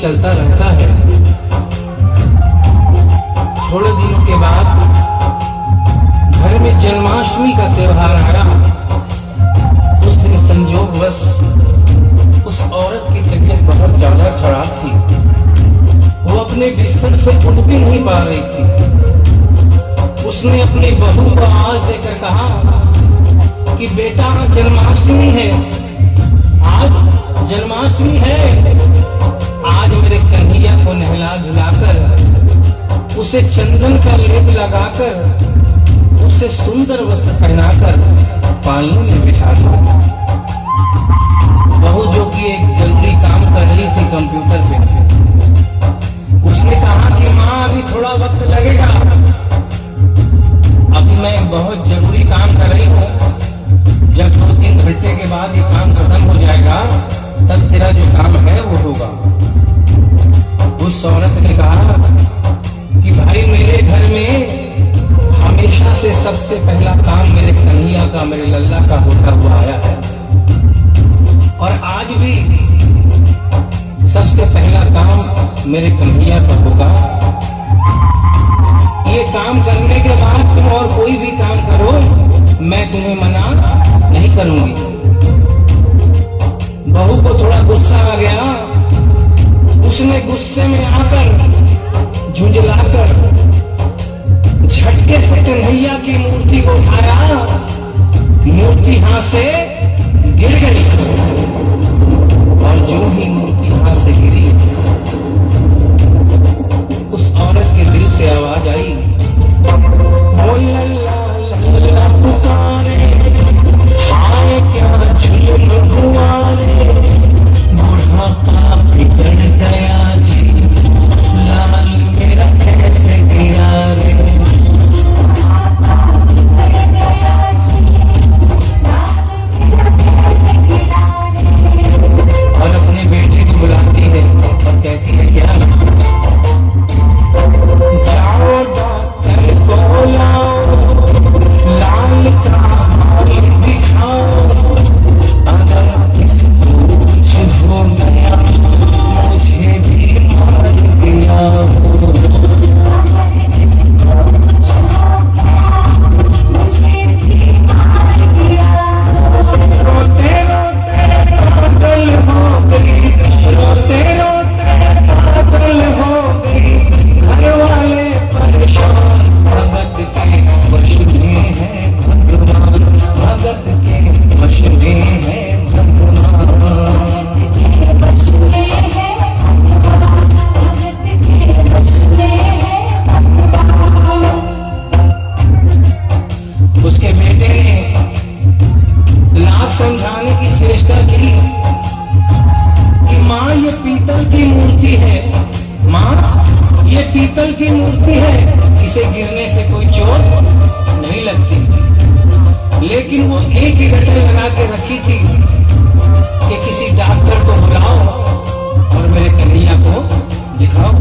चलता रहता है। थोड़े दिनों के बाद घर में जन्माष्टमी का त्योहार आया। उस दिन संयोगवश उस औरत की तबीयत बहुत ज्यादा खराब थी। वो अपने बिस्तर से उठ भी नहीं पा रही थी। उसने अपनी बहू को आवाज देकर कहा कि बेटा जन्माष्टमी है, आज जन्माष्टमी है। आज मेरे कन्हैया को नहला धुलाकर, उसे चंदन का लेप लगाकर, उसे सुंदर वस्त्र पहनाकर पालने में बिठा दो। बहू जो कि एक जरूरी काम कर रही थी कंप्यूटर पे, उसने कहा कि माँ अभी थोड़ा वक्त लगेगा, अभी मैं बहुत जरूरी काम कर रही हूँ। जब 2-3 घंटे के बाद ये काम खत्म हो जाएगा तब तेरा जो काम है वो होगा। उस औरत ने कहा कि भाई मेरे घर में हमेशा से सबसे पहला काम मेरे कन्हैया का, मेरे लल्ला का होता हुआ आया है, और आज भी सबसे पहला काम मेरे कन्हैया का होगा। ये काम करने के बाद तुम और कोई भी काम करो, मैं तुम्हें मना नहीं करूंगी। बहू को थोड़ा गुस्सा आ गया। उसने गुस्से में आकर, झुंझलाकर झटके से कन्हैया की मूर्ति को उठाया। मूर्ति हाथ से गिर गई, और जो ही मूर्ति हाथ से गिरी, उस औरत के दिल से आवाज आई, ओ लल्ला लल्ला पुकारे, हाय क्या जुल्म हुआ रे, बुढ़ापा बिगड़ गया जी, लाल मेरा कैसे गिरा रे। और अपने बेटे को बुलाती है और कहती है क्या, जाओ डॉक्टर को लाओ, लाल का हाल दिखाओ, अगर किसको कुछ हो गया मुझे भी मार गया हो। रोते रोते पागल हो गई, रोते रोते पागल हो गई, घर वाले परेशान, भगत के वश में है भगवान, भगत के वश में है भगवान। उसके बेटे ने लाख समझाने की चेष्टा की कि माँ ये पीतल की मूर्ति है, माँ ये पीतल की मूर्ति है, इसे गिरने से कोई चोट नहीं लगती। लेकिन वो एक ही गटर लगा के रखी थी कि किसी डॉक्टर को बुलाओ और मेरे कन्हैया को दिखाओ।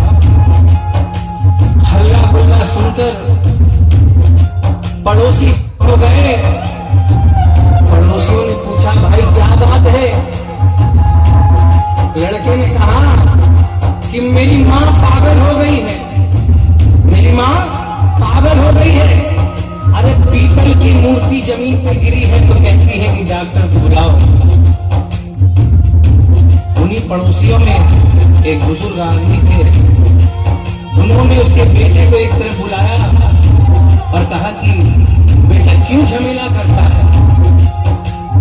हल्ला गुल्ला सुनकर पड़ोसी हो गए। पड़ोसियों ने पूछा भाई क्या बात है। लड़के ने कहा कि मेरी माँ पागल हो गई है, मेरी माँ पागल हो गई है। अरे पीतल की मूर्ति जमीन पे गिरी है तो कहती है कि डॉक्टर को बुलाओ। उन्हीं पड़ोसियों में एक बुजुर्ग आदमी थे। उन्होंने उसके बेटे को एक तरफ बुलाया और कहा कि बेटा क्यों झमेला करता है,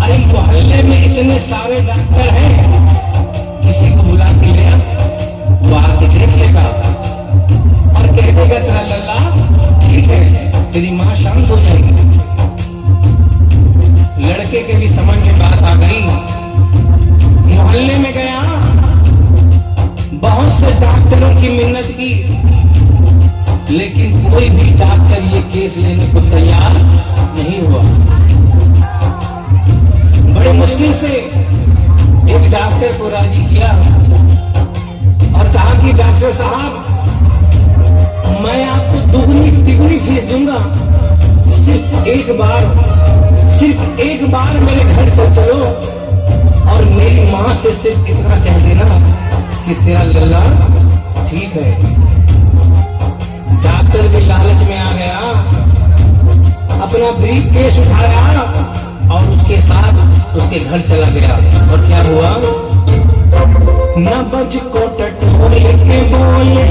अरे मोहल्ले में इतने सारे डॉक्टर हैं, किसी को बुला के ले वो आके देख लेगा और कह देगा तेरा लल्ला ठीक है, तेरी माँ शांत हो जाएगी। लड़के के भी समझ में बात आ गई। मोहल्ले में गया, बहुत से डॉक्टरों की मिन्नत की, लेकिन कोई भी डॉक्टर ये केस लेने को तैयार नहीं हुआ। बड़े मुश्किल से एक डॉक्टर को राजी किया और कहा कि डॉक्टर साहब मैं आपको दुगनी तिगुनी फीस दूंगा, सिर्फ एक बार मेरे घर से चलो और मेरी माँ से सिर्फ इतना कह देना कि तेरा लल्ला ठीक है। डॉक्टर भी लालच में आ गया, अपना ब्रीफ केस उठाया और उसके साथ उसके घर चला गया। और क्या हुआ, नबज को टटोल के बोले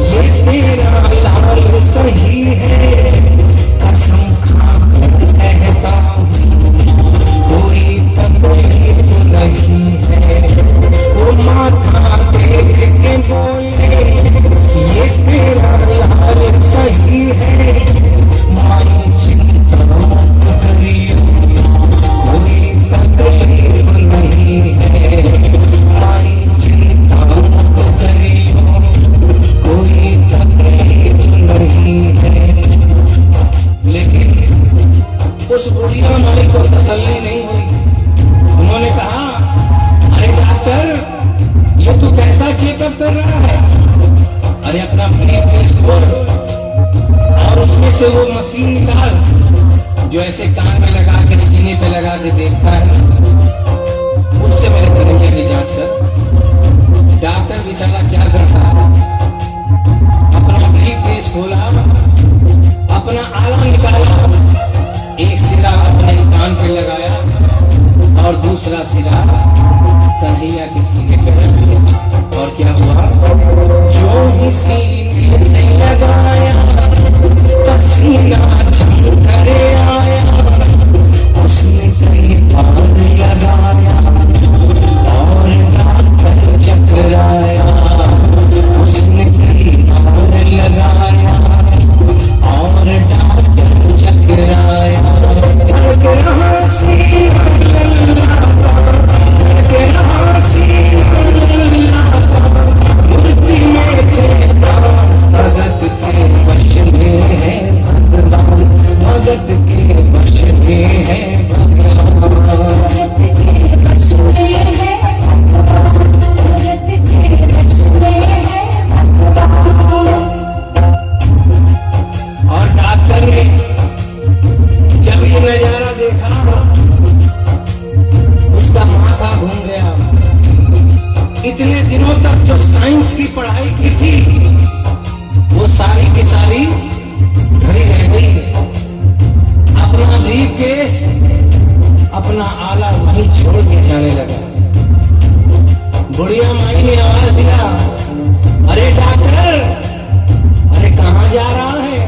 ये तेरा लाल सही है, कसम खाकर कहता कोई तकलीफ नहीं है। वो माथा देख के बोले ये तेरा लाल सही है, माई चिंता मत करियो कोई तकलीफ नहीं है, माई चिंता मत करियो कोई तकलीफ नहीं है। लेकिन उस बुढ़िया माई को तसल्ली नहीं हुई। उन्होंने कहा, अरे डॉक्टर ये तू कैसा चेकअप कर रहा है? अरे अपना ब्रीफकेस खोल और उसमें से वो मशीन निकाल जो ऐसे कान में लगा के सीने पे लगा के देखता है, उससे मेरे कलेजे की जांच कर। डॉक्टर बेचारा क्या करता, अपना ब्रीफकेस खोला, अपना आला निकाला, एक सिरा अपने कान पे लगाया और दूसरा सिरा कन्हैया के सीने पे रख दिया। और क्या हुआ, जो ही सीने से लगाया पसीना जम कर आया, उसने कई बार लगाया और डॉक्टर चकराया, उसने कई बार लगाया और डॉक्टर चकराया। मूर्ति में भगत के वश में है भगवान, भगत के वश में है भगवान। और डॉक्टर ने जब ये नजारा देखा उसका माथा घूम गया। इतने दिनों तक जो साइंस की पढ़ाई की थी वो सारी की सारी धरी रह गई। अपना ब्रीफकेस, अपना आला वहीं छोड़ के जाने लगा। बुढ़िया माई ने आवाज दिया, अरे डॉक्टर, अरे कहाँ जा रहा है?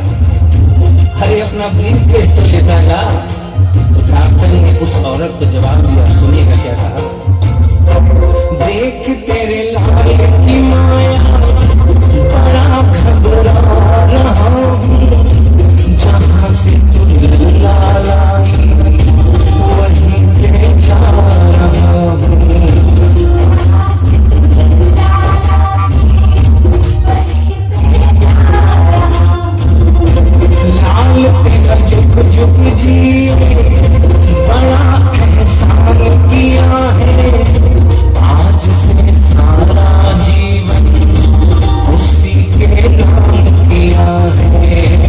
अरे अपना ब्रीफकेस तो लेता जा। तो डॉक्टर ने उस औरत को जवाब दिया, सुनिएगा क्या कहा, देख तेरे लाल की माया बड़ा घबरा रहा हूँ,